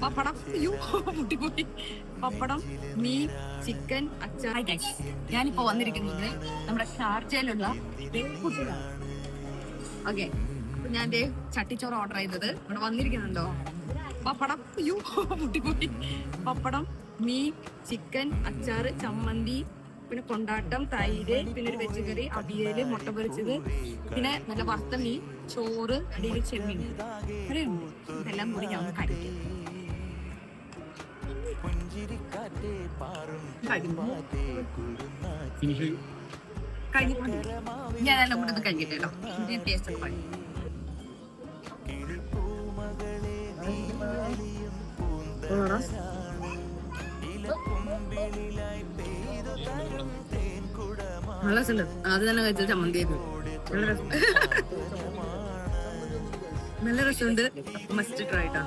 പപ്പടം പൊട്ടിപ്പോയി. പപ്പടം, മീൻ, ചിക്കൻ, അച്ചാർ. ഞാനിപ്പോ വന്നിരിക്കുന്നത് നമ്മുടെ ഷാർജയിലുള്ള ഓക്കെ. ഞാൻ ചട്ടിച്ചോറ് ഓർഡർ ചെയ്തത് ഇവിടെ വന്നിരിക്കുന്നുണ്ടോ. പപ്പടം പൊട്ടിപ്പോയി. പപ്പടം, മീൻ, ചിക്കൻ, അച്ചാറ്, ചമ്മന്തി, പിന്നെ കൊണ്ടാട്ടം, തൈര്, പിന്നെ ഒരു വെജ് കറി, അവിയല്, മുട്ട പൊരിച്ചത്, പിന്നെ നല്ല വറുത്ത മീൻ, ചോറ്, അടിയിൽ ചെമ്മീൻ. ഇതെല്ലാം കൂടി ഞാൻ കഴിക്കും. ഞാനെല്ലാം കൂടെ ഒന്ന് കഴിക്കട്ടെല്ലോ. ഇന്ത്യൻ ടേസ്റ്റ് ഒക്കെ പറയും. നല്ല രസമുണ്ട്. അത് തന്നെ കഴിച്ച ചമ്മന്തി നല്ല രസമുണ്ട്. മസ്റ്റ് ട്രൈ ട്ടാ.